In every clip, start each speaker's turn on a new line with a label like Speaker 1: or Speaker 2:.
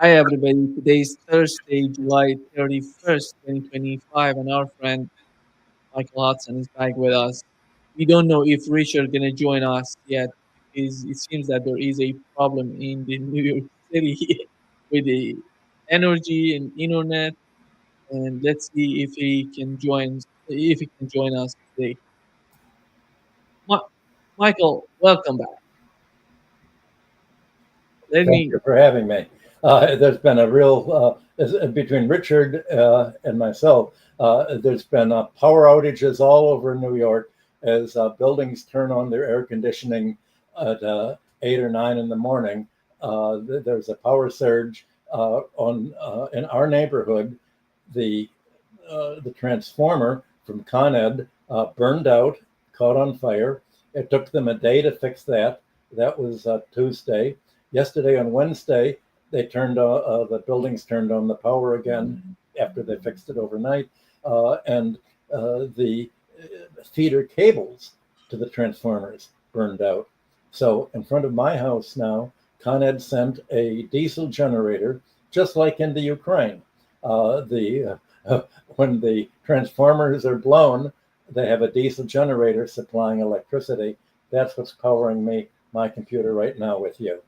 Speaker 1: Hi everybody, today is Thursday, July 31st, 2025, and our friend Michael Hudson is back with us. We don't know if Richard gonna join us yet because it seems that there is a problem in the New York City with the energy and internet, and let's see if he can join us today. Ma- Michael, welcome back. Let
Speaker 2: Thank
Speaker 1: me
Speaker 2: you for having me. There's been a real, between Richard and myself, there's been power outages all over New York as buildings turn on their air conditioning at 8 or 9 in the morning. There's a power surge on in our neighborhood. The transformer from Con Ed burned out, caught on fire. It took them a day to fix that. That was Tuesday. Yesterday on Wednesday, they turned the buildings turned on the power again after they fixed it overnight, and the feeder cables to the transformers burned out. So in front of my house now, Con Ed sent a diesel generator, just like in the Ukraine. The When the transformers are blown, they have a diesel generator supplying electricity. That's what's powering my computer right now with you.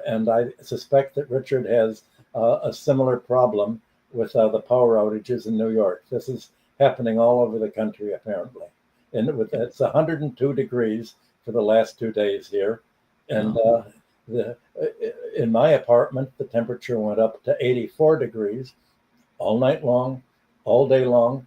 Speaker 2: And I suspect that Richard has a similar problem with the power outages in New York. This is happening all over the country, apparently. And it's 102 degrees for the last 2 days here. And the, in my apartment, the temperature went up to 84 degrees all night long, all day long,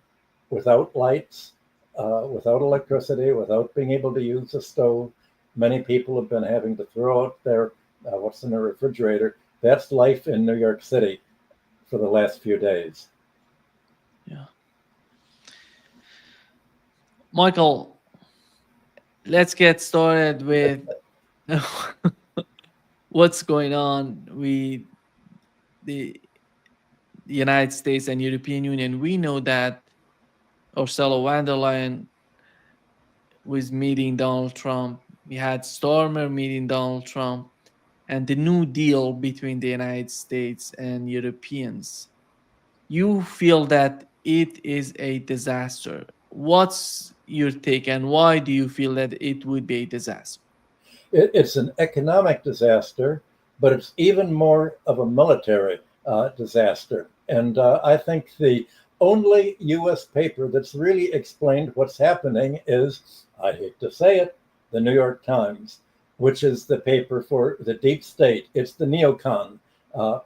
Speaker 2: without lights, without electricity, without being able to use a stove. Many people have been having to throw out their what's in the refrigerator. That's life in New York City for the last few days.
Speaker 1: yeah. Michael, let's get started with what's going on with the United States and European Union. We know that Ursula von der Leyen was meeting Donald Trump. We had Stormer meeting Donald Trump, and the New Deal between the United States and Europeans. You feel that it is a disaster. What's your take, and why do you feel that it would be a disaster?
Speaker 2: It's an economic disaster, but it's even more of a military disaster. And I think the only U.S. paper that's really explained what's happening is, I hate to say it, the New York Times, which is the paper for the deep state. It's the neocon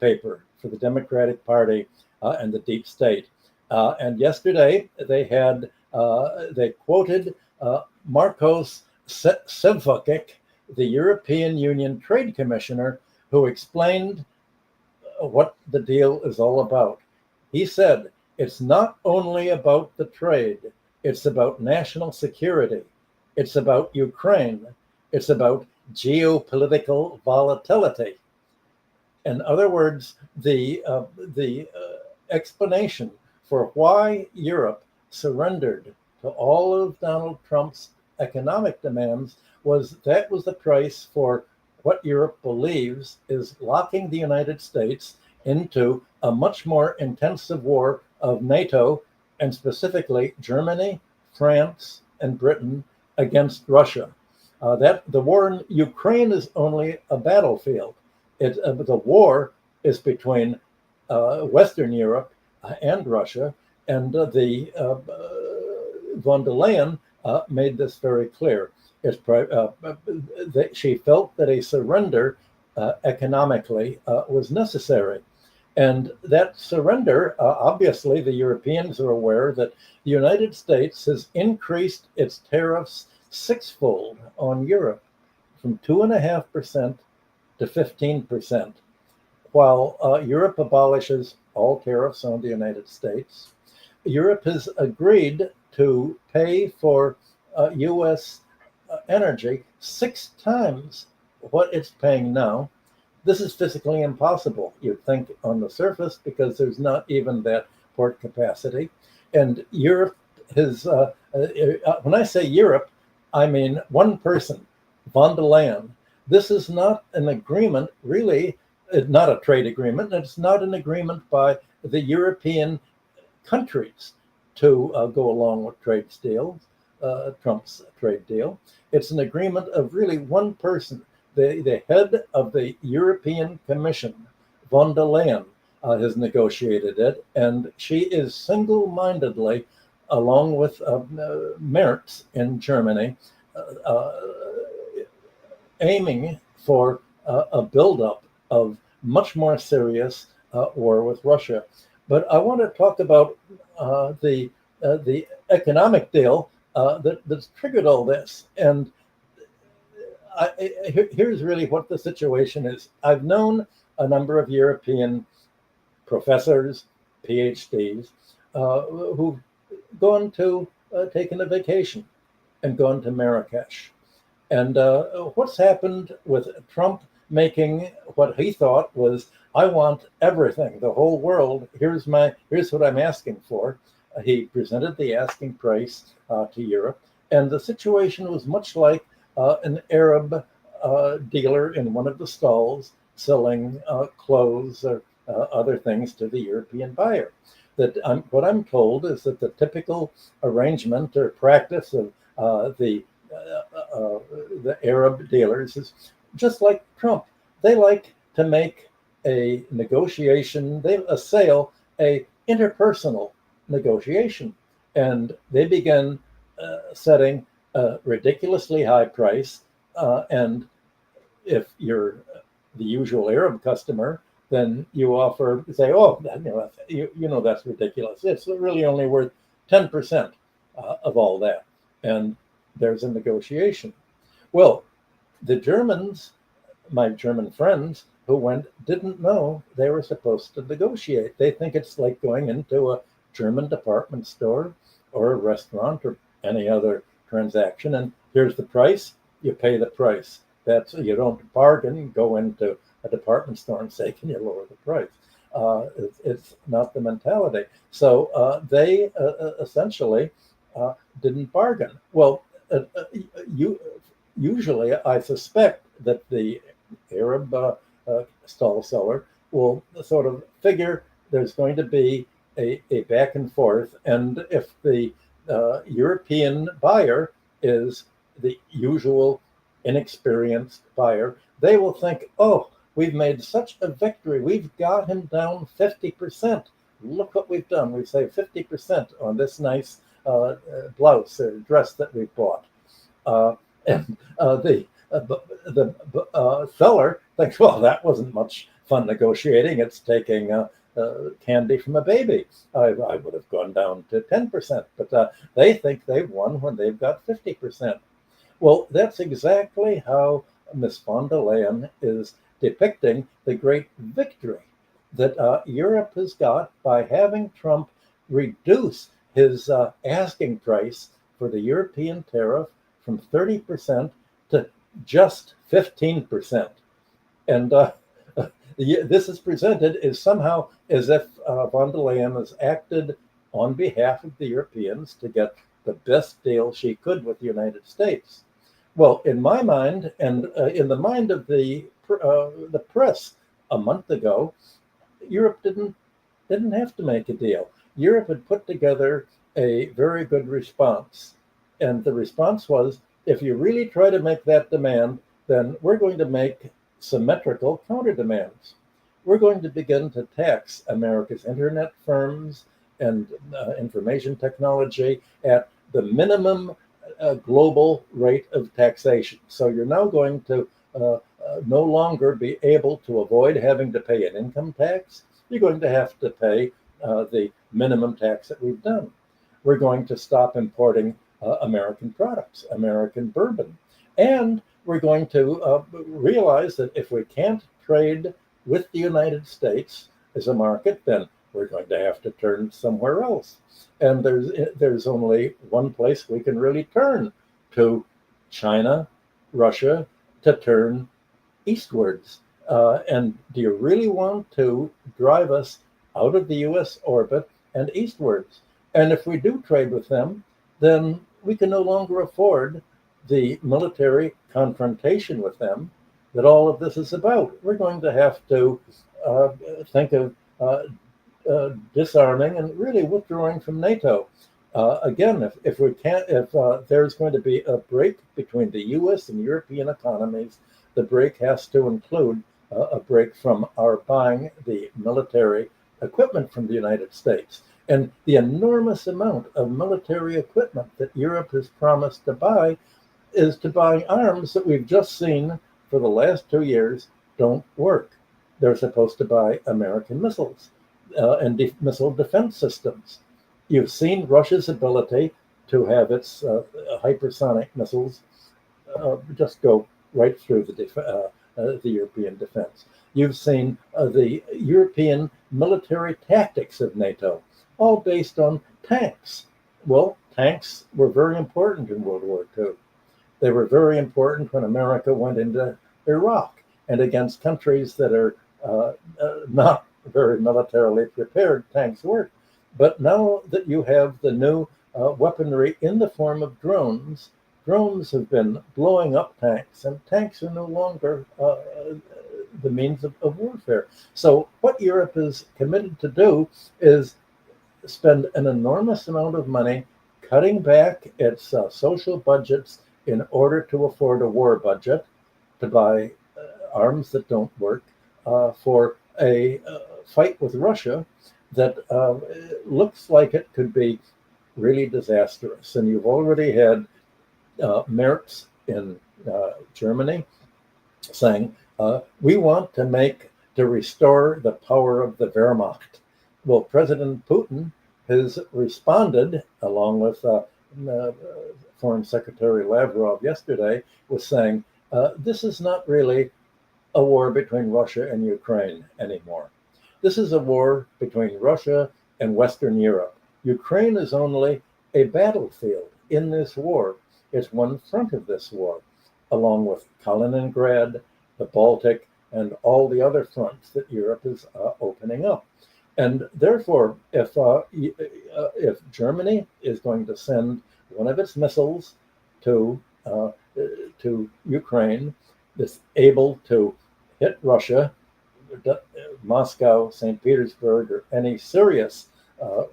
Speaker 2: paper for the Democratic Party and the deep state. And yesterday they quoted Marcos Sefcovic, the European Union Trade Commissioner, who explained what the deal is all about. He said, it's not only about the trade, it's about national security, it's about Ukraine, it's about geopolitical volatility. In other words, the explanation for why Europe surrendered to all of Donald Trump's economic demands was the price for what Europe believes is locking the United States into a much more intensive war of NATO and specifically Germany, France, and Britain against Russia. That the war in Ukraine is only a battlefield. The war is between Western Europe and Russia, and the von der Leyen made this very clear. She felt that a surrender economically was necessary. And that surrender, obviously, the Europeans are aware that the United States has increased its tariffs sixfold on Europe from 2.5% to 15%, while Europe abolishes all tariffs on the United States. Europe has agreed to pay for U.S. Energy 6 times what it's paying now. This is physically impossible, you'd think, on the surface, because there's not even that port capacity. And Europe has, when I say Europe, I mean one person, von der Leyen. This is not an agreement really not a trade agreement. It's not an agreement by the European countries to go along with trade deals, Trump's trade deal. It's an agreement of really one person, the head of the European Commission, von der Leyen, has negotiated it, and she is single-mindedly, along with Merz in Germany, uh, aiming for a buildup of much more serious war with Russia. But I want to talk about the economic deal that's triggered all this. And here's really what the situation is. I've known a number of European professors, PhDs, who've gone to taken a vacation and gone to Marrakesh. And what's happened with Trump making what he thought was, I want everything, the whole world. Here's what I'm asking for. He presented the asking price to Europe, and the situation was much like an Arab dealer in one of the stalls selling clothes or other things to the European buyer. What I'm told is that the typical arrangement or practice of the Arab dealers is just like Trump. They like to make a negotiation, a sale, a interpersonal negotiation, and they begin setting a ridiculously high price. And if you're the usual Arab customer, then you say, oh, that's ridiculous. It's really only worth 10% of all that. And there's a negotiation. Well, the Germans, my German friends who went, didn't know they were supposed to negotiate. They think it's like going into a German department store or a restaurant or any other transaction. And here's the price, you pay the price. You don't bargain, go into a department store and say, can you lower the price? It's not the mentality. So they essentially didn't bargain. Well, usually I suspect that the Arab stall seller will sort of figure there's going to be a back and forth. And if the European buyer is the usual inexperienced buyer, they will think, oh, we've made such a victory. We've got him down 50%. Look what we've done. We've saved 50% on this nice blouse or dress that we bought. And the seller thinks, well, that wasn't much fun negotiating. It's taking candy from a baby. I would have gone down to 10%, but they think they've won when they've got 50%. Well, that's exactly how Ms. von der Leyen is depicting the great victory that Europe has got by having Trump reduce his asking price for the European tariff from 30% to just 15%. And this is presented as somehow as if von der Leyen has acted on behalf of the Europeans to get the best deal she could with the United States. Well, in my mind, and in the mind of the press a month ago, Europe didn't have to make a deal. Europe had put together a very good response. And the response was, if you really try to make that demand, then we're going to make symmetrical counter demands. We're going to begin to tax America's internet firms and information technology at the minimum global rate of taxation. So you're now going to no longer be able to avoid having to pay an income tax. You're going to have to pay the minimum tax that we've done. We're going to stop importing American products, American bourbon. And we're going to realize that if we can't trade with the United States as a market, then we're going to have to turn somewhere else. And there's only one place we can really turn to, China, Russia, to turn eastwards. And do you really want to drive us out of the US orbit and eastwards? And if we do trade with them, then we can no longer afford the military confrontation with them that all of this is about. We're going to have to think of disarming and really withdrawing from NATO. Again, if we can't, if there's going to be a break between the U.S. and European economies, the break has to include a break from our buying the military equipment from the United States. And the enormous amount of military equipment that Europe has promised to buy is to buy arms that we've just seen for the last 2 years don't work. They're supposed to buy American missiles and missile defense systems. You've seen Russia's ability to have its hypersonic missiles just go right through the European defense. You've seen the European military tactics of NATO, all based on tanks. Well, tanks were very important in World War II. They were very important when America went into Iraq and against countries that are not very militarily prepared, tanks work. But now that you have the new weaponry in the form of drones, drones have been blowing up tanks, and tanks are no longer the means of warfare. So what Europe is committed to do is spend an enormous amount of money cutting back its social budgets in order to afford a war budget, to buy arms that don't work, for a fight with Russia that looks like it could be really disastrous. And you've already had Merz in Germany saying, we want to restore the power of the Wehrmacht. Well, President Putin has responded, along with Foreign Secretary Lavrov yesterday, was saying, this is not really a war between Russia and Ukraine anymore. This is a war between Russia and Western Europe. Ukraine is only a battlefield in this war. It's one front of this war, along with Kaliningrad, the Baltic, and all the other fronts that Europe is opening up. And therefore, if Germany is going to send one of its missiles to Ukraine that's able to hit Russia, Moscow, St. Petersburg, or any serious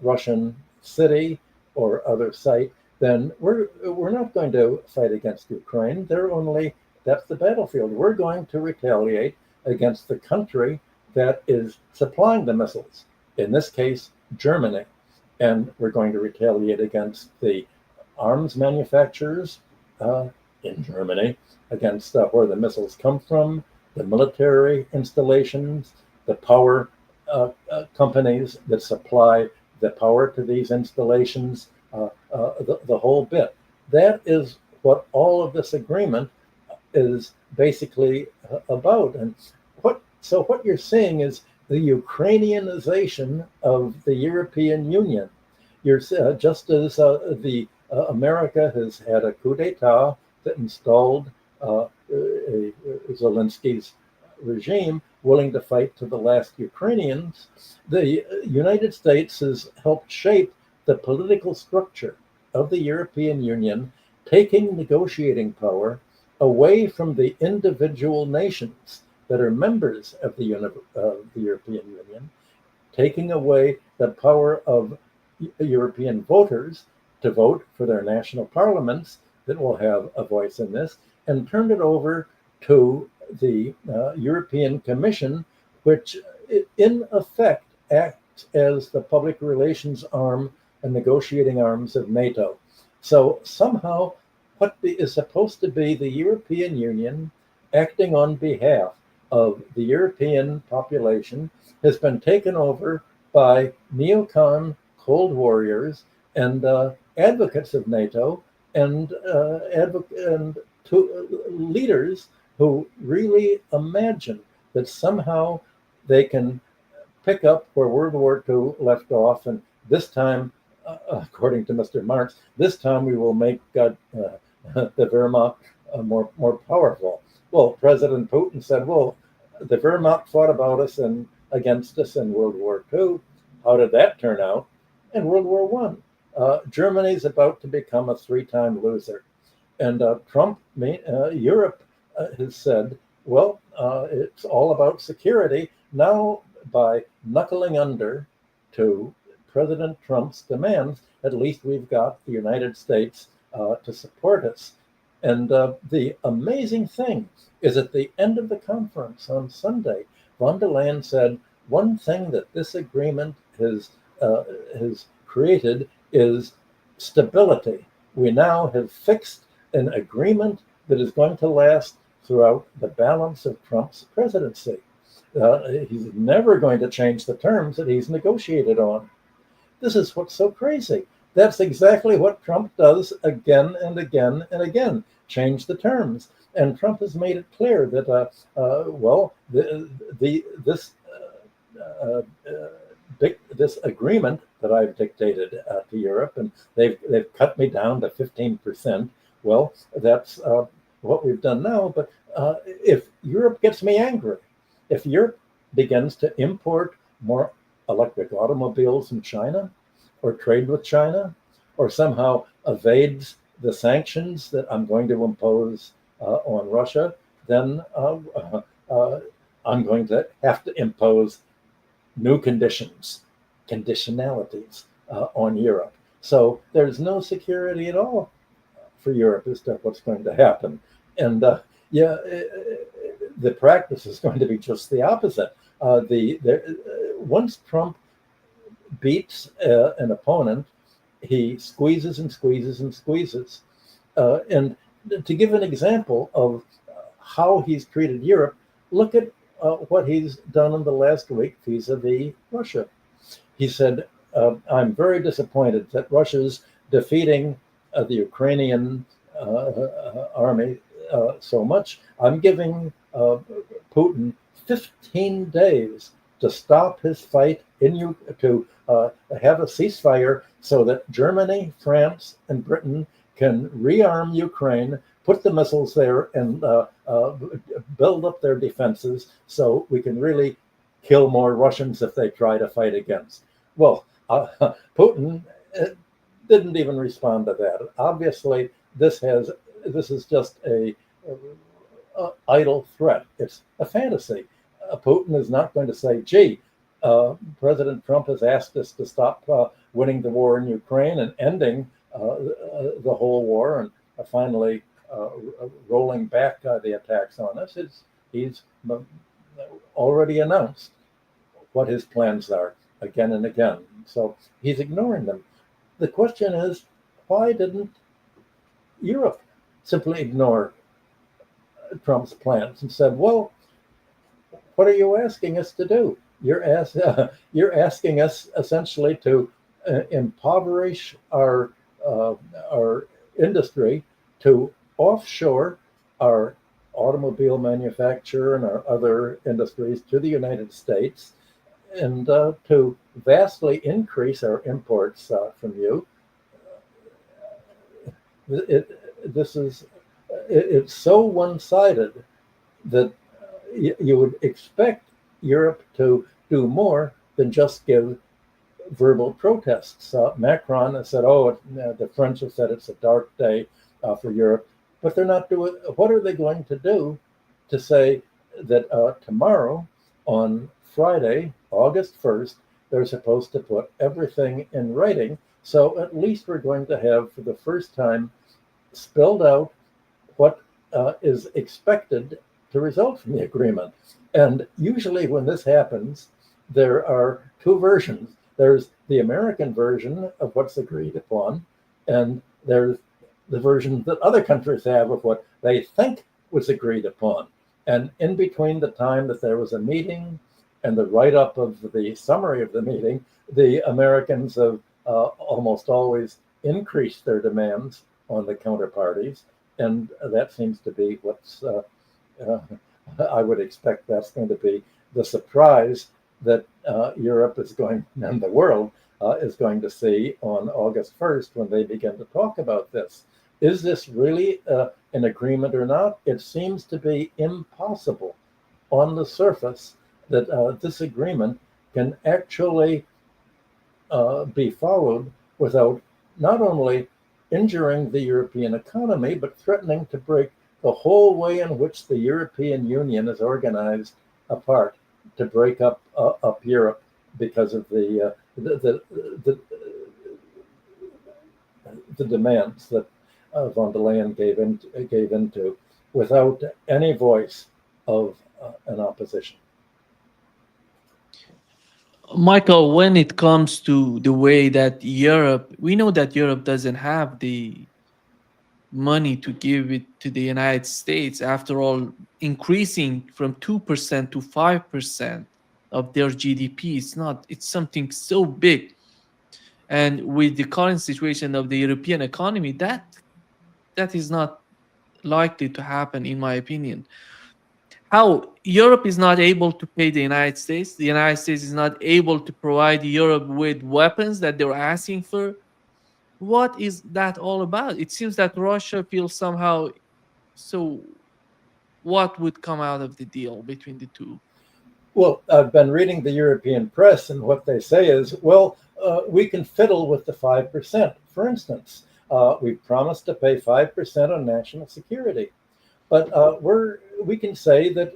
Speaker 2: Russian city or other site, then we're not going to fight against Ukraine. That's the battlefield. We're going to retaliate against the country that is supplying the missiles. In this case, Germany. And we're going to retaliate against the arms manufacturers in Germany, against where the missiles come from, the military installations, the power companies that supply the power to these installations, the whole bit. That is what all of this agreement is basically about. And what you're seeing is the Ukrainianization of the European Union. You're just as America has had a coup d'etat that installed Zelensky's regime, willing to fight to the last Ukrainians. The United States has helped shape the political structure of the European Union, taking negotiating power away from the individual nations that are members of the European Union, taking away the power of European voters to vote for their national parliaments that will have a voice in this, and turned it over to the European Commission, which in effect acts as the public relations arm and negotiating arms of NATO. So somehow what is supposed to be the European Union acting on behalf of the European population has been taken over by neocon Cold Warriors and advocates of NATO and leaders who really imagine that somehow they can pick up where World War II left off, and this time, according to Mr. Marx, this time we will make the Wehrmacht more powerful. Well, President Putin said, well, the Wehrmacht fought against us in World War II. How did that turn out? In World War I, Germany's about to become a 3-time loser. And Europe has said Well, it's all about security. Now, by knuckling under to President Trump's demands, at least we've got the United States to support us. And the amazing thing is at the end of the conference on Sunday, von der Leyen said, one thing that this agreement has created is stability. We now have fixed an agreement that is going to last throughout the balance of Trump's presidency. He's never going to change the terms that he's negotiated on. This is what's so crazy. That's exactly what Trump does again and again and again, change the terms. And Trump has made it clear that, this agreement that I've dictated to Europe, and they've cut me down to 15%. Well, that's what we've done now. But if Europe gets me angry, if Europe begins to import more electric automobiles from China, or trade with China, or somehow evades the sanctions that I'm going to impose on Russia, then I'm going to have to impose new conditionalities on Europe. So there's no security at all for Europe as to what's going to happen. And the practice is going to be just the opposite. Once Trump beats an opponent, he squeezes and squeezes and squeezes. And to give an example of how he's treated Europe, look at what he's done in the last week vis-a-vis Russia. He said, I'm very disappointed that Russia's defeating the Ukrainian army so much. I'm giving Putin 15 days to stop his fight to have a ceasefire so that Germany, France, and Britain can rearm Ukraine, put the missiles there, and build up their defenses so we can really kill more Russians if they try to fight against. Well, Putin didn't even respond to that. Obviously, this is just a idle threat. It's a fantasy. Putin is not going to say, gee, President Trump has asked us to stop winning the war in Ukraine and ending the whole war and finally rolling back the attacks on us. He's already announced what his plans are again and again. So he's ignoring them. The question is, why didn't Europe simply ignore Trump's plans and said, well, what are you asking us to do? You're asking us essentially to impoverish our industry, to offshore our automobile manufacture and our other industries to the United States, and to vastly increase our imports from you. It's so one-sided that you would expect Europe to do more than just give verbal protests. Macron has said, the French have said it's a dark day for Europe, but they're not doing. What are they going to do to say that tomorrow, on Friday, August 1st, they're supposed to put everything in writing? So at least we're going to have, for the first time, spelled out what is expected to result from the agreement. And usually when this happens, there are two versions. There's the American version of what's agreed upon, and there's the version that other countries have of what they think was agreed upon. And in between the time that there was a meeting and the write-up of the summary of the meeting, the Americans have almost always increased their demands on the counterparties. And that seems to be what's, I would expect that's going to be the surprise that Europe is going, and the world is going to see on August 1st when they begin to talk about this. Is this really an agreement or not? It seems to be impossible on the surface that this agreement can actually be followed without not only injuring the European economy, but threatening to break the whole way in which the European Union is organized apart to break up Europe because of the demands that von der Leyen gave into, without any voice of an opposition.
Speaker 1: Michael, when it comes to the way that Europe, we know that Europe doesn't have the money to give it to the United States. After all, increasing from 2% to 5% of their GDP, it's something so big. And with the current situation of the European economy, that is not likely to happen, in my opinion. How Europe is not able to pay the United States is not able to provide Europe with weapons that they're asking for. What is that all about? It seems that Russia feels somehow. So what would come out of the deal between the two?
Speaker 2: Well, I've been reading the European press, and what they say is, well, we can fiddle with the 5%. For instance, we promised to pay 5% on national security. But we can say that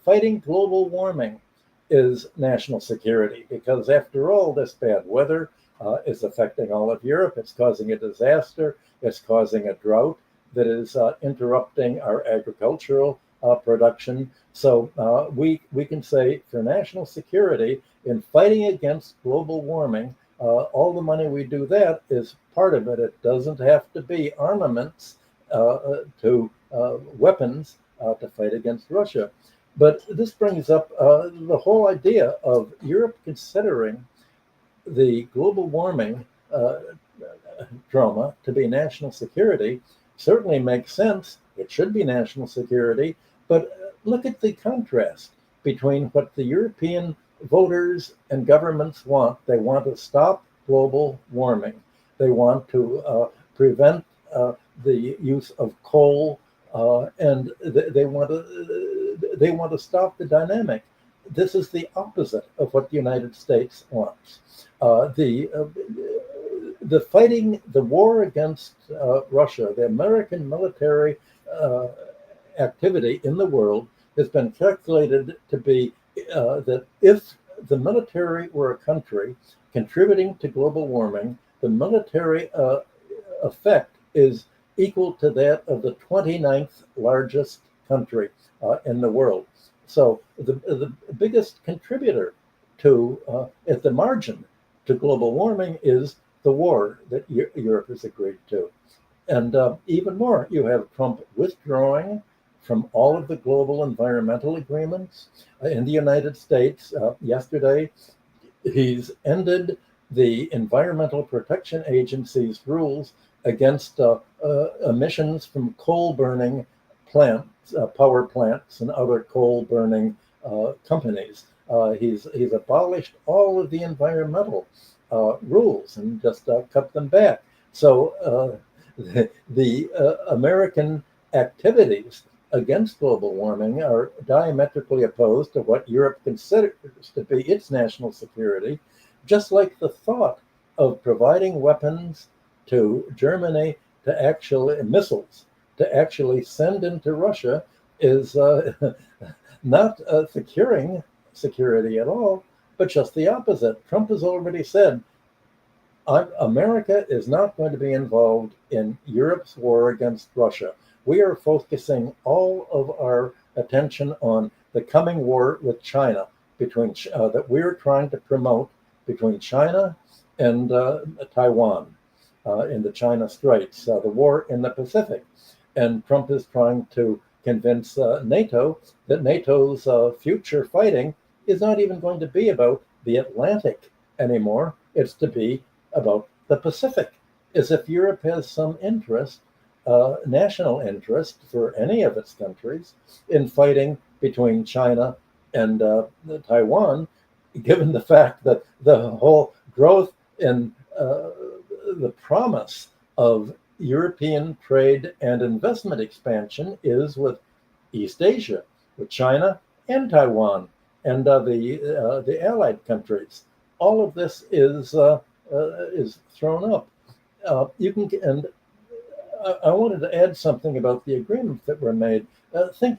Speaker 2: fighting global warming is national security, because after all, this bad weather is affecting all of Europe. It's causing a disaster. It's causing a drought that is interrupting our agricultural production. So we can say for national security, in fighting against global warming, all the money we do that is part of it. It doesn't have to be armaments to weapons to fight against Russia. But this brings up the whole idea of Europe considering the global warming drama to be national security. Certainly makes sense. It should be national security. But look at the contrast between what the European voters and governments want. They want to stop global warming. They want to prevent the use of coal, and they want to stop the dynamic. This is the opposite of what the United States wants. The fighting, the war against Russia, the American military activity in the world has been calculated to be that if the military were a country contributing to global warming, the military effect is equal to that of the 29th largest country in the world. So the biggest contributor to, at the margin, to global warming is the war that Europe has agreed to. And even more, you have Trump withdrawing from all of the global environmental agreements. In the United States, yesterday, he's ended the Environmental Protection Agency's rules against emissions from coal-burning plants, power plants, and other coal-burning companies. He's abolished all of the environmental rules and just cut them back. So the American activities against global warming are diametrically opposed to what Europe considers to be its national security, just like the thought of providing weapons to Germany, to actually missiles, to actually send into Russia is not securing security at all, but just the opposite. Trump has already said, America is not going to be involved in Europe's war against Russia. We are focusing all of our attention on the coming war with China, that we're trying to promote between China and Taiwan in the China Straits, the war in the Pacific. And Trump is trying to convince NATO that NATO's future fighting is not even going to be about the Atlantic anymore. It's to be about the Pacific, as if Europe has some interest, national interest for any of its countries in fighting between China and Taiwan, given the fact that the whole growth in the promise of European trade and investment expansion is with East Asia, with China and Taiwan and the allied countries. All of this is thrown up. I wanted to add something about the agreements that were made.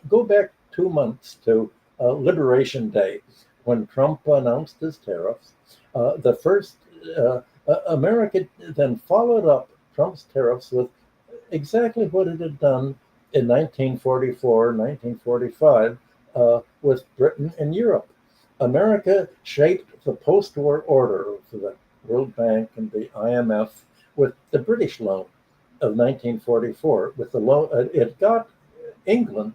Speaker 2: Go back 2 months to Liberation Day, when Trump announced his tariffs. The first America then followed up Trump's tariffs with exactly what it had done in 1944, 1945 with Britain and Europe. America shaped the post-war order for the World Bank and the IMF with the British loan of 1944. With the loan, it got England,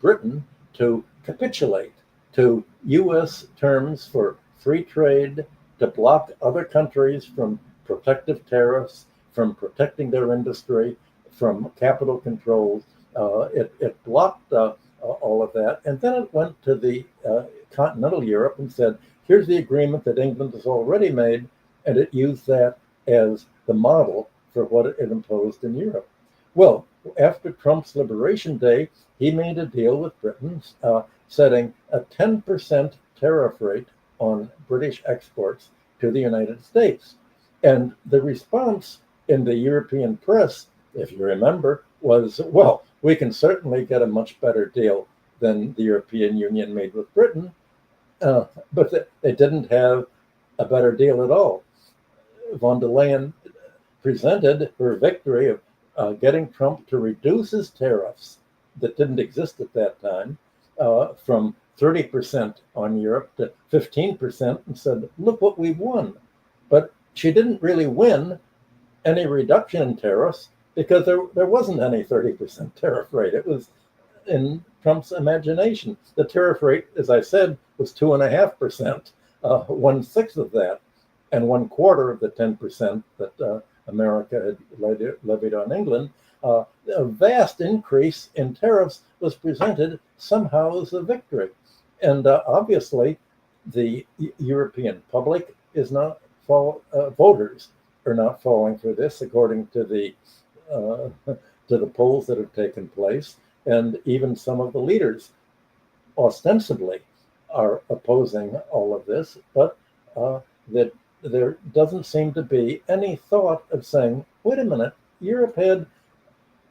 Speaker 2: Britain, to capitulate to U.S. terms for free trade, to block other countries from protective tariffs, from protecting their industry, from capital controls. It blocked all of that. And then it went to the continental Europe and said, here's the agreement that England has already made. And it used that as the model for what it imposed in Europe. Well, after Trump's Liberation Day, he made a deal with Britain, setting a 10% tariff rate on British exports to the United States. And the response in the European press, if you remember, was, well, we can certainly get a much better deal than the European Union made with Britain, but they didn't have a better deal at all. Von der Leyen presented her victory of getting Trump to reduce his tariffs that didn't exist at that time from 30% on Europe to 15%, and said, look what we've won. But she didn't really win any reduction in tariffs because there wasn't any 30% tariff rate. It was in Trump's imagination. The tariff rate, as I said, was 2.5%, 1/6 of that, and 1/4 of the 10% that America had levied on England. A vast increase in tariffs was presented somehow as a victory. And obviously, the European public is not, voters are not falling for this, according to the polls that have taken place. And even some of the leaders ostensibly are opposing all of this, but that there doesn't seem to be any thought of saying, wait a minute, Europe had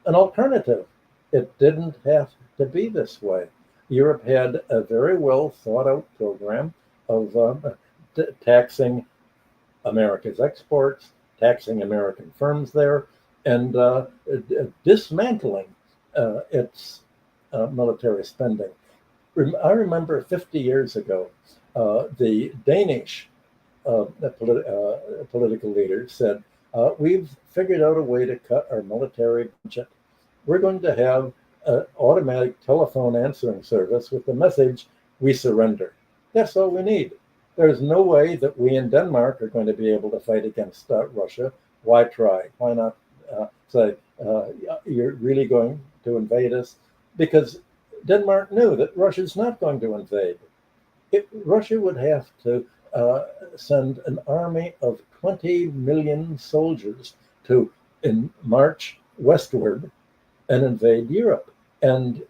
Speaker 2: an alternative. It didn't have to be this way. Europe had a very well thought out program of taxing America's exports, taxing American firms there, and dismantling its military spending. I remember 50 years ago, the Danish political leaders said, we've figured out a way to cut our military budget. We're going to have an automatic telephone answering service with the message, we surrender. That's all we need. There's no way that we in Denmark are going to be able to fight against Russia. Why try? Why not say, you're really going to invade us? Because Denmark knew that Russia's not going to invade. Russia would have to send an army of 20 million soldiers to march westward and invade Europe. And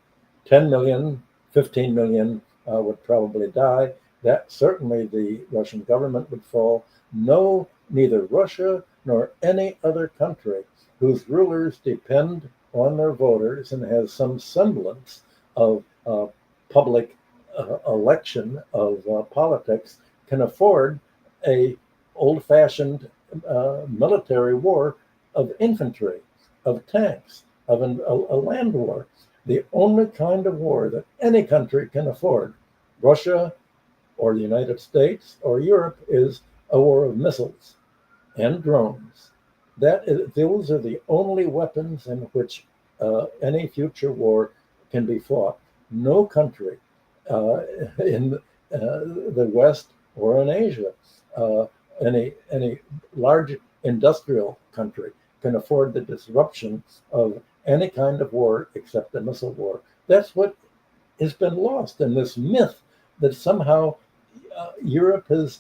Speaker 2: 10 million, 15 million would probably die. That certainly the Russian government would fall. No, neither Russia nor any other country whose rulers depend on their voters and has some semblance of public election of politics can afford a old-fashioned military war of infantry, of tanks, of a land war. The only kind of war that any country can afford, Russia or the United States or Europe, is a war of missiles and drones. Those are the only weapons in which any future war can be fought. No country in the West or in Asia, any large industrial country can afford the disruption of any kind of war except a missile war. That's what has been lost in this myth that somehow Europe has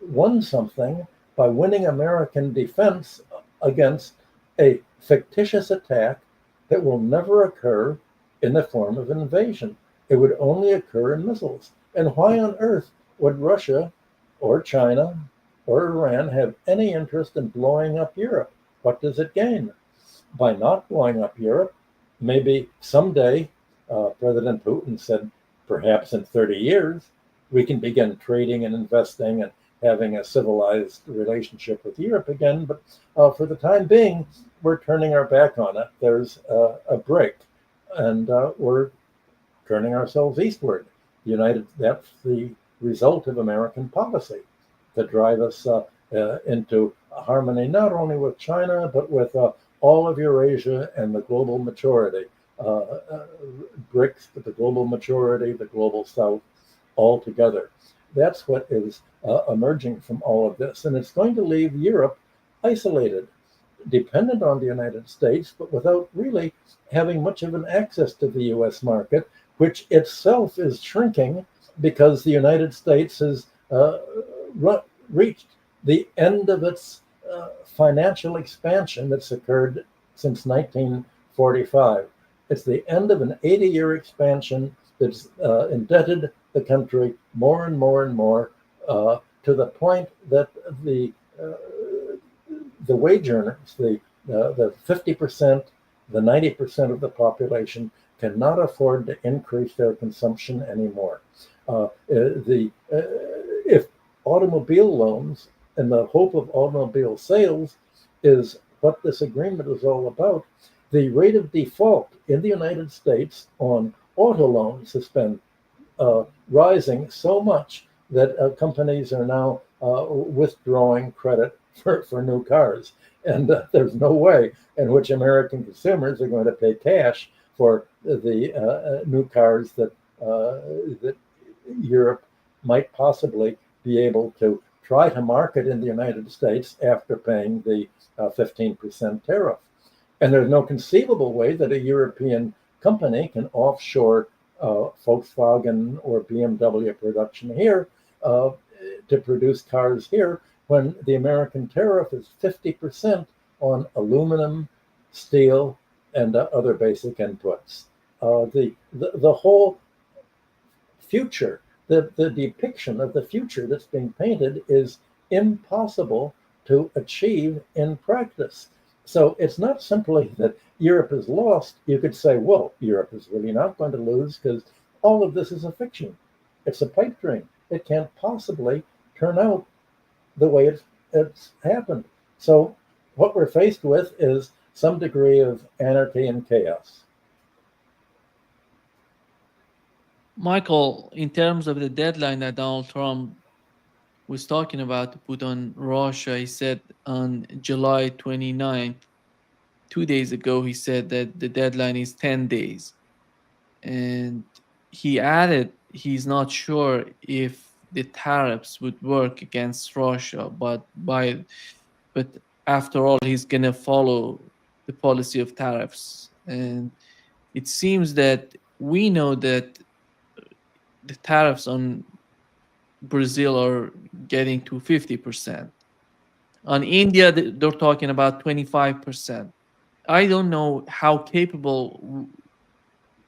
Speaker 2: won something by winning American defense against a fictitious attack that will never occur in the form of invasion. It would only occur in missiles. And why on earth would Russia or China or Iran have any interest in blowing up Europe? What does it gain? by not blowing up Europe, maybe someday, President Putin said, perhaps in 30 years, we can begin trading and investing and having a civilized relationship with Europe again. But for the time being, we're turning our back on it. There's a break, and we're turning ourselves eastward. That's the result of American policy to drive us into harmony, not only with China, but with all of Eurasia and the global majority. BRICS, the global majority, the global South, all together. That's what is emerging from all of this. And it's going to leave Europe isolated, dependent on the United States, but without really having much of an access to the US market, which itself is shrinking because the United States has reached the end of its financial expansion that's occurred since 1945. It's the end of an 80-year expansion that's indebted the country more and more and more to the point that the wage earners, the 50%, the 90% of the population cannot afford to increase their consumption anymore. If automobile loans and the hope of automobile sales is what this agreement is all about, the rate of default in the United States on auto loans has been rising so much that companies are now withdrawing credit for new cars. And there's no way in which American consumers are going to pay cash for the new cars that Europe might possibly be able to try to market in the United States after paying the 15% tariff. And there's no conceivable way that a European company can offshore Volkswagen or BMW production here to produce cars here when the American tariff is 50% on aluminum, steel, and other basic inputs. The whole future, the depiction of the future that's being painted is impossible to achieve in practice. So it's not simply that Europe is lost. You could say, well, Europe is really not going to lose because all of this is a fiction. It's a pipe dream. It can't possibly turn out the way it's happened. So what we're faced with is some degree of anarchy and chaos.
Speaker 1: Michael, in terms of the deadline that Donald Trump was talking about to put on Russia, he said on July 29th, 2 days ago, he said that the deadline is 10 days. And he added he's not sure if the tariffs would work against Russia, but after all, he's gonna follow the policy of tariffs. And it seems that we know that the tariffs on Brazil are getting to 50%. On India, they're talking about 25%. I don't know how capable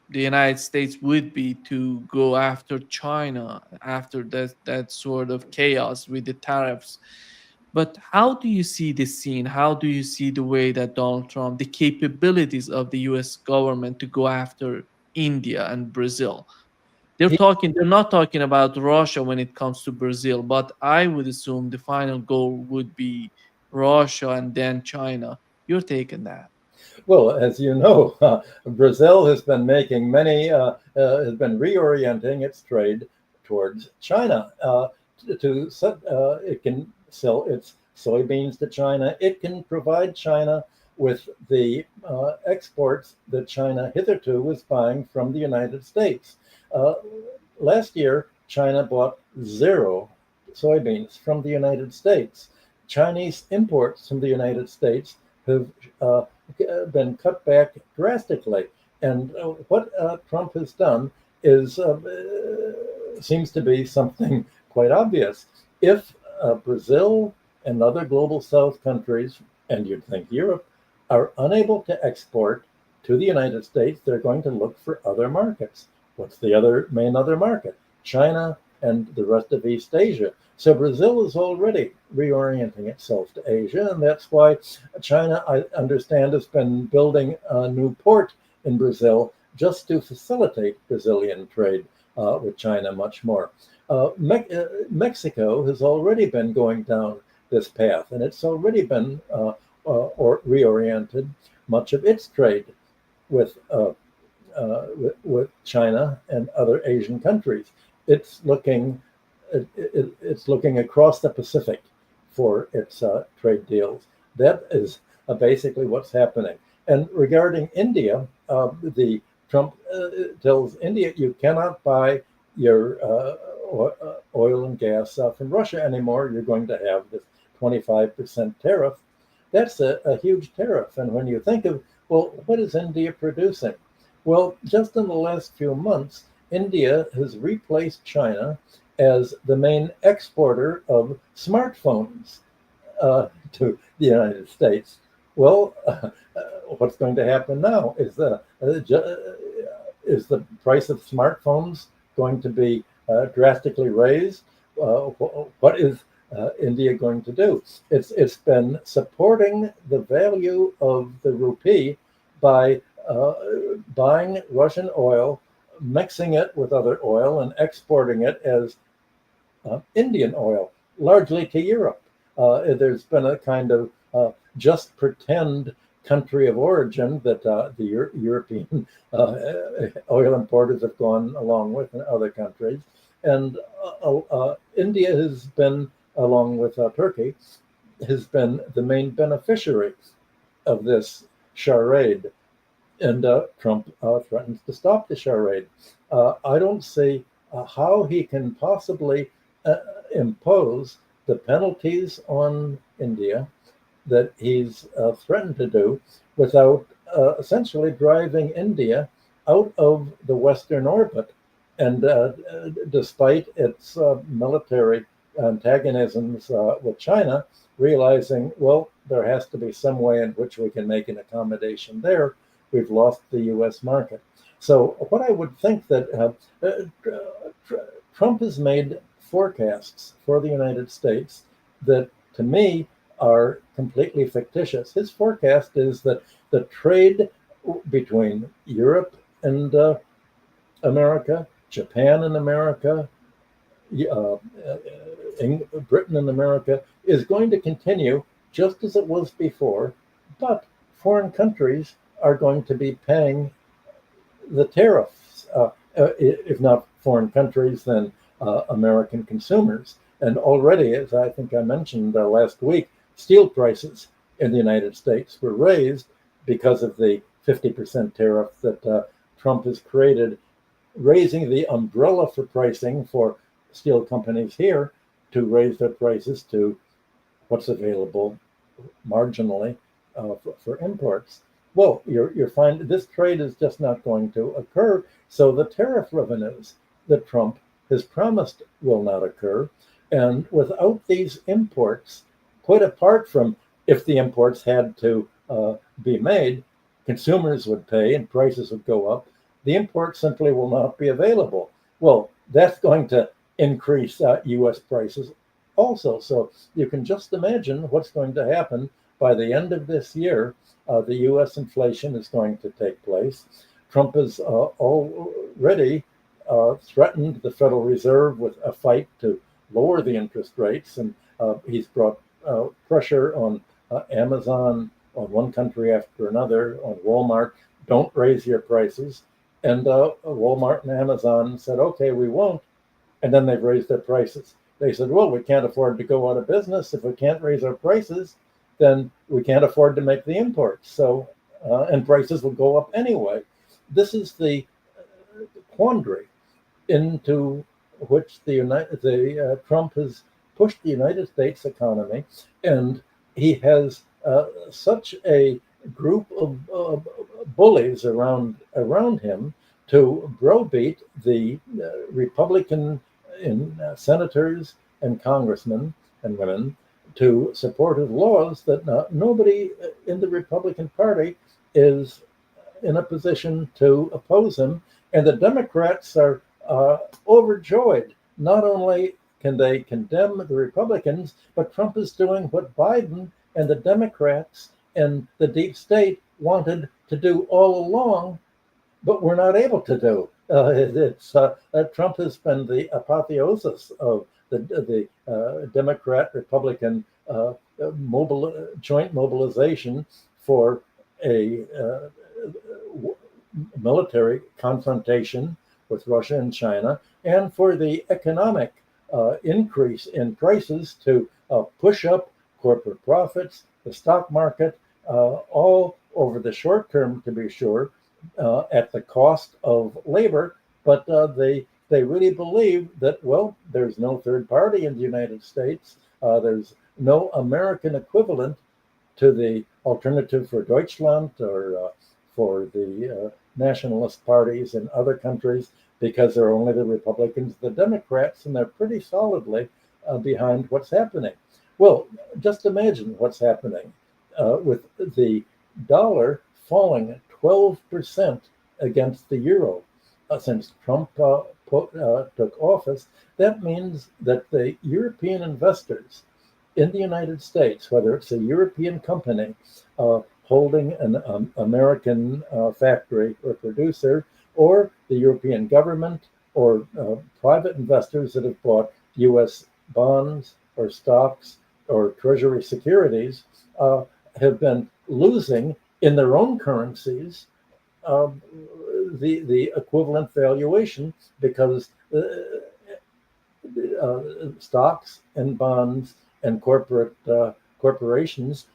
Speaker 1: the United States would be to go after China after that sort of chaos with the tariffs. But how do you see this scene? How do you see the way that Donald Trump, the capabilities of the US government to go after India and Brazil? They're not talking about Russia when it comes to Brazil, but I would assume the final goal would be Russia and then China. You're taking that.
Speaker 2: Well, as you know, Brazil has been making has been reorienting its trade towards China. It can sell its soybeans to China. It can provide China with the exports that China hitherto was buying from the United States. Last year, China bought 0 soybeans from the United States. Chinese imports from the United States have been cut back drastically. And what Trump has done is seems to be something quite obvious. If Brazil and other global South countries, and you'd think Europe, are unable to export to the United States, they're going to look for other markets. What's the main other market? China and the rest of East Asia. So Brazil is already reorienting itself to Asia, and that's why China, I understand, has been building a new port in Brazil just to facilitate Brazilian trade with China much more. Mexico has already been going down this path, and it's already been or reoriented much of its trade with China and other Asian countries. It's looking across the Pacific for its trade deals. That is basically what's happening. And regarding India, the Trump tells India you cannot buy your oil and gas from Russia anymore. You're going to have this 25% tariff. That's a huge tariff. And when you think of, well, what is India producing? Well, just in the last few months, India has replaced China as the main exporter of smartphones to the United States. Well, what's going to happen now? Is the price of smartphones going to be drastically raised? What is India going to do? It's been supporting the value of the rupee by buying Russian oil, mixing it with other oil, and exporting it as Indian oil, largely to Europe. There's been a kind of just pretend country of origin that the European oil importers have gone along with in other countries. And India has been, along with Turkey, has been the main beneficiary of this charade. And Trump threatens to stop the charade. I don't see how he can possibly impose the penalties on India that he's threatened to do without essentially driving India out of the Western orbit. And despite its military antagonisms with China, realizing, well, there has to be some way in which we can make an accommodation there. We've lost the U.S. market. So what I would think that Trump has made forecasts for the United States that, to me, are completely fictitious. His forecast is that the trade between Europe and America, Japan and America, Britain and America is going to continue just as it was before, but foreign countries are going to be paying the tariffs, if not foreign countries, then American consumers. And already, as I think I mentioned last week, steel prices in the United States were raised because of the 50% tariff that Trump has created, raising the umbrella for pricing for steel companies here to raise their prices to what's available marginally for imports. Well, you're finding this trade is just not going to occur. So the tariff revenues that Trump has promised will not occur. And without these imports, quite apart from if the imports had to be made, consumers would pay and prices would go up. The imports simply will not be available. Well, that's going to increase U.S. prices also. So you can just imagine what's going to happen by the end of this year. The U.S. inflation is going to take place. Trump has already threatened the Federal Reserve with a fight to lower the interest rates, and he's brought pressure on Amazon, on one country after another, on Walmart. Don't raise your prices. And Walmart and Amazon said, okay, we won't. And then they've raised their prices. They said, well, we can't afford to go out of business. If we can't raise our prices, then we can't afford to make the imports. So, and prices will go up anyway. This is the quandary into which Trump has pushed the United States economy, and he has such a group of bullies around him to browbeat the Republican senators and congressmen and women to support his laws that nobody in the Republican Party is in a position to oppose him. And the Democrats are overjoyed not only can they condemn the Republicans, but Trump is doing what Biden and the Democrats and the deep state wanted to do all along, but we're not able to do. It's Trump has been the apotheosis of the Democrat Republican joint mobilization for a military confrontation with Russia and China, and for the economic increase in prices to push up corporate profits, the stock market, all over the short term, to be sure, at the cost of labor. But they really believe that, well, there's no third party in the United States. There's no American equivalent to the Alternative for Deutschland or for the nationalist parties in other countries, because they're only the Republicans, the Democrats, and they're pretty solidly behind what's happening. Well, just imagine what's happening with the dollar falling 12% against the euro since Trump took office. That means that the European investors in the United States, whether it's a European company holding an American factory or producer, or the European government, or private investors that have bought US bonds or stocks or treasury securities, have been losing in their own currencies the equivalent valuation, because stocks and bonds and corporations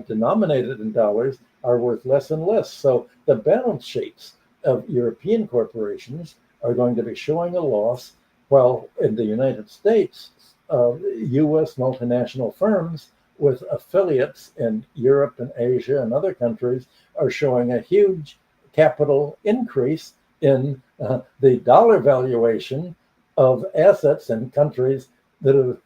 Speaker 2: denominated in dollars are worth less and less. So the balance sheets of European corporations are going to be showing a loss, while in the United States, US multinational firms with affiliates in Europe and Asia and other countries are showing a huge capital increase in the dollar valuation of assets in countries that have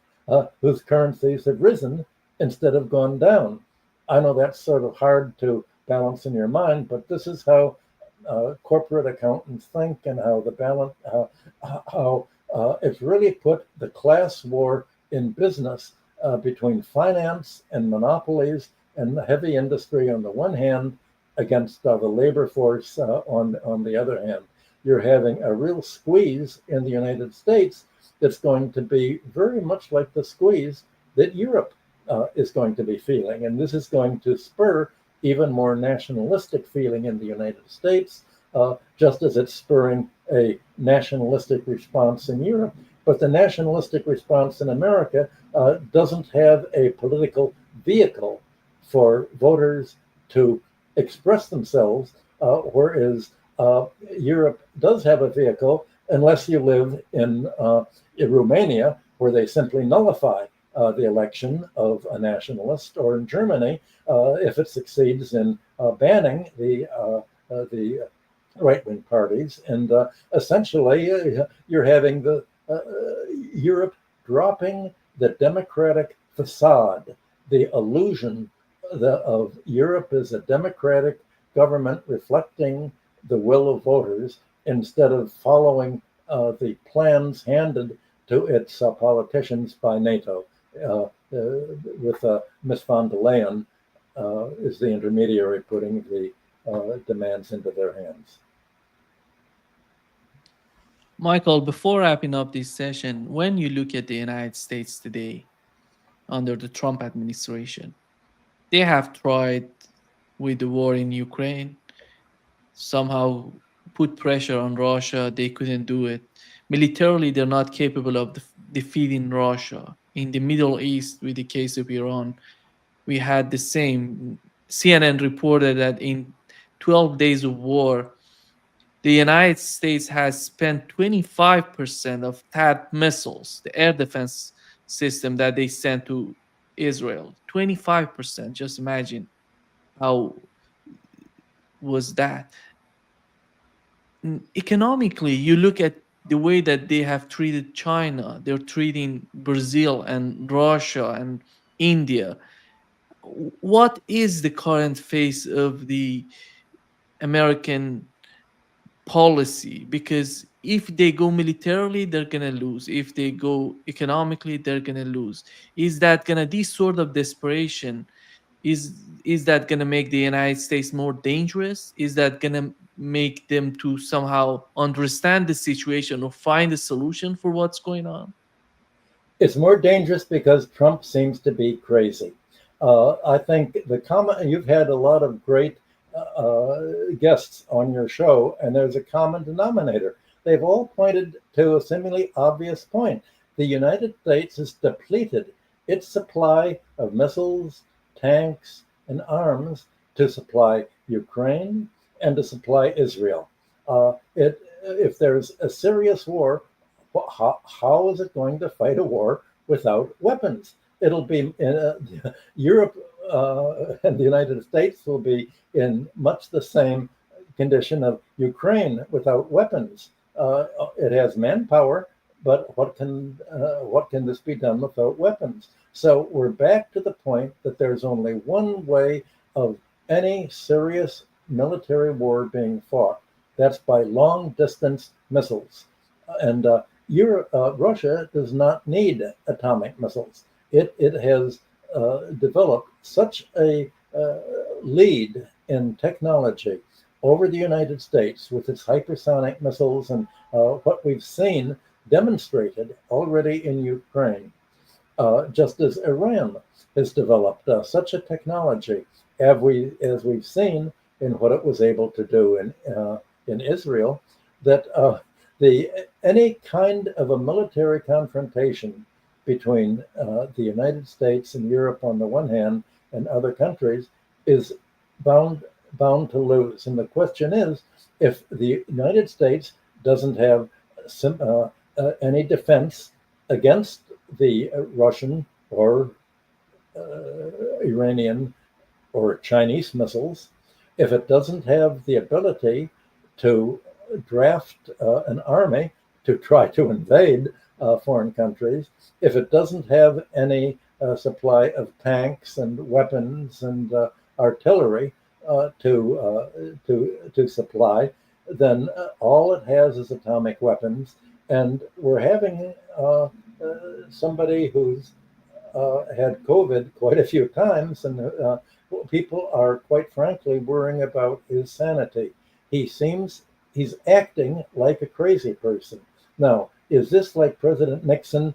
Speaker 2: whose currencies have risen instead of gone down. I know that's sort of hard to balance in your mind, but this is how corporate accountants think, and how the balance, how it's really put the class war in business between finance and monopolies and the heavy industry on the one hand, against the labor force on the other hand. You're having a real squeeze in the United States that's going to be very much like the squeeze that Europe is going to be feeling. And this is going to spur even more nationalistic feeling in the United States, just as it's spurring a nationalistic response in Europe. But the nationalistic response in America doesn't have a political vehicle for voters to express themselves, whereas Europe does have a vehicle, unless you live in Romania, where they simply nullify the election of a nationalist, or in Germany, if it succeeds in banning the right-wing parties. And essentially, you're having the Europe dropping the democratic facade, the illusion of Europe as a democratic government reflecting the will of voters, instead of following the plans handed to its politicians by NATO, with Ms. von der Leyen is the intermediary putting the demands into their hands.
Speaker 1: Michael, before wrapping up this session, when you look at the United States today under the Trump administration, they have tried with the war in Ukraine, somehow put pressure on Russia. They couldn't do it. Militarily, they're not capable of defeating Russia. In the Middle East, with the case of Iran, we had the same. CNN reported that in 12 days of war, the United States has spent 25% of THAAD missiles, the air defense system that they sent to Israel. 25%. Just imagine how was that. Economically, you look at the way that they have treated China, they're treating Brazil and Russia and India. What is the current phase of the American policy? Because if they go militarily, they're gonna lose. If they go economically, they're gonna lose. Is that gonna this sort of desperation? Is that gonna make the United States more dangerous? Is that gonna make them to somehow understand the situation or find a solution for what's going on?
Speaker 2: It's more dangerous because Trump seems to be crazy. I think the common, you've had a lot of great guests on your show, and there's a common denominator. They've all pointed to a seemingly obvious point. The United States has depleted its supply of missiles, tanks, and arms to supply Ukraine and to supply Israel. If there's a serious war, how is it going to fight a war without weapons? It'll be Europe and the United States will be in much the same condition of Ukraine without weapons. It has manpower, but what can this be done without weapons? So we're back to the point that there's only one way of any serious military war being fought. That's by long distance missiles. And Russia does not need atomic missiles. It has developed such a lead in technology over the United States with its hypersonic missiles and what we've seen demonstrated already in Ukraine, just as Iran has developed such a technology, as we've seen in what it was able to do in Israel, that any kind of a military confrontation between the United States and Europe on the one hand and other countries is bound to lose. And the question is, if the United States doesn't have any defense against the Russian or Iranian or Chinese missiles, if it doesn't have the ability to draft an army to try to invade foreign countries, if it doesn't have any supply of tanks and weapons and artillery to supply, then all it has is atomic weapons. And we're having somebody who's had COVID quite a few times, and people are quite frankly worrying about his sanity. He's acting like a crazy person. Now, is this like President Nixon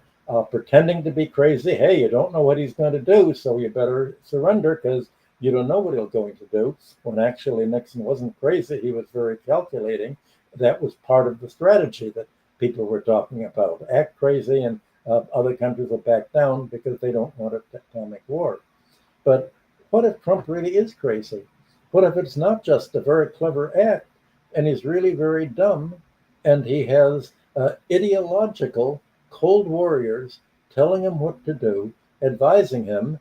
Speaker 2: pretending to be crazy? Hey, you don't know what he's going to do, so you better surrender because you don't know what he's going to do. When actually Nixon wasn't crazy, he was very calculating. That was part of the strategy that people were talking about. Act crazy and other countries will back down because they don't want an atomic war. But what if Trump really is crazy? What if it's not just a very clever act and he's really very dumb and he has ideological cold warriors telling him what to do, advising him,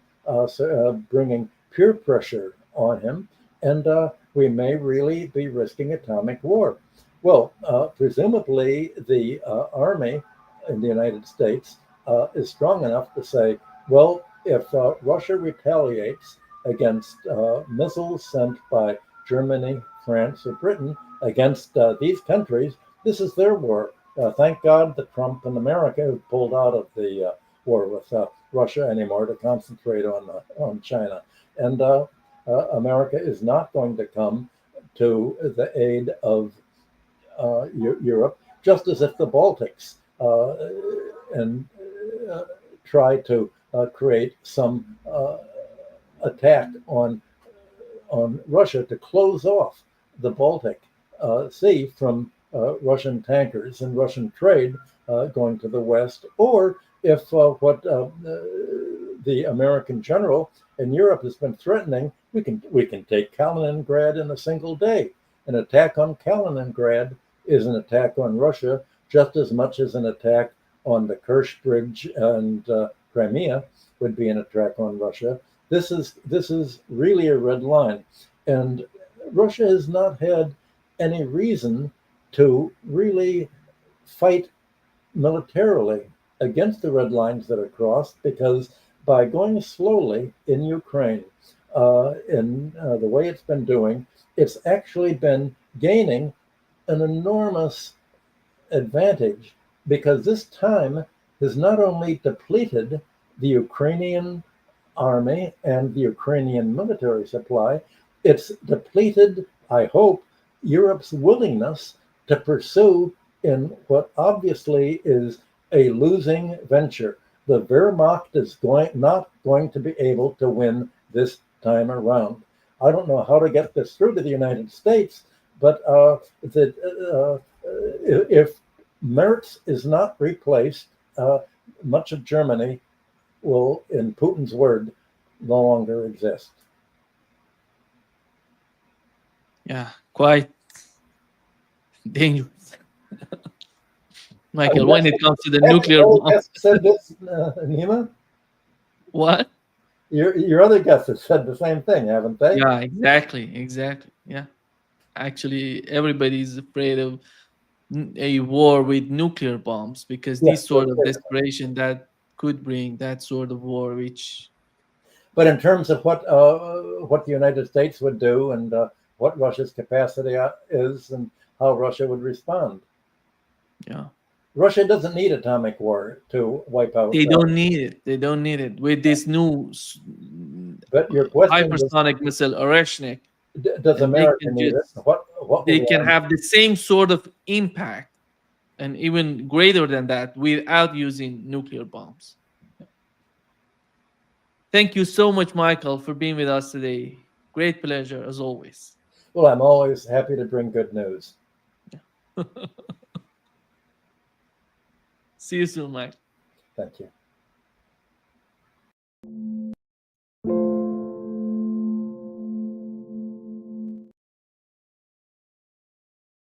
Speaker 2: bringing peer pressure on him, and we may really be risking atomic war. Well, presumably the army in the United States is strong enough to say, well, if Russia retaliates against missiles sent by Germany, France, or Britain against these countries, this is their war. Thank God that Trump and America have pulled out of the war with Russia anymore to concentrate on China. And America is not going to come to the aid of Europe, just as if the Baltics and try to create some attack on Russia to close off the Baltic Sea from Russian tankers and Russian trade going to the west, or if what the American general in Europe has been threatening, we can take Kaliningrad in a single day. An attack on Kaliningrad is an attack on Russia just as much as an attack on the Kerch Bridge and Crimea would be an attack on Russia. This is really a red line, and Russia has not had any reason to really fight militarily against the red lines that are crossed, because by going slowly in Ukraine, in the way it's been doing, it's actually been gaining an enormous advantage because this time has not only depleted the Ukrainian army and the Ukrainian military supply, it's depleted, I hope, Europe's willingness to pursue in what obviously is a losing venture. The Wehrmacht is not going to be able to win this time around. I don't know how to get this through to the United States, but if Merz is not replaced, much of Germany will, in Putin's word, no longer exist.
Speaker 1: Yeah, quite dangerous. Michael, when it comes to the nuclear bomb.
Speaker 2: Said this, Nima?
Speaker 1: What?
Speaker 2: Your other guests have said the same thing, haven't they?
Speaker 1: Yeah, exactly. Yeah. Actually, everybody's afraid of a war with nuclear bombs because
Speaker 2: Yes,
Speaker 1: this sort of desperation that could bring that sort of war, which.
Speaker 2: But in terms of what the United States would do and what Russia's capacity is and how Russia would respond.
Speaker 1: Yeah.
Speaker 2: Russia doesn't need atomic war to wipe out.
Speaker 1: They don't need it. They don't need it. With this new
Speaker 2: But your question
Speaker 1: hypersonic missile, Oreshnik,
Speaker 2: does
Speaker 1: and they
Speaker 2: America
Speaker 1: can
Speaker 2: need it?
Speaker 1: just
Speaker 2: What
Speaker 1: they can have the same sort of impact and even greater than that without using nuclear bombs. Thank you so much, Michael, for being with us today. Great pleasure as always.
Speaker 2: Well, I'm always happy to bring good news.
Speaker 1: See you soon, Mike.
Speaker 2: Thank you.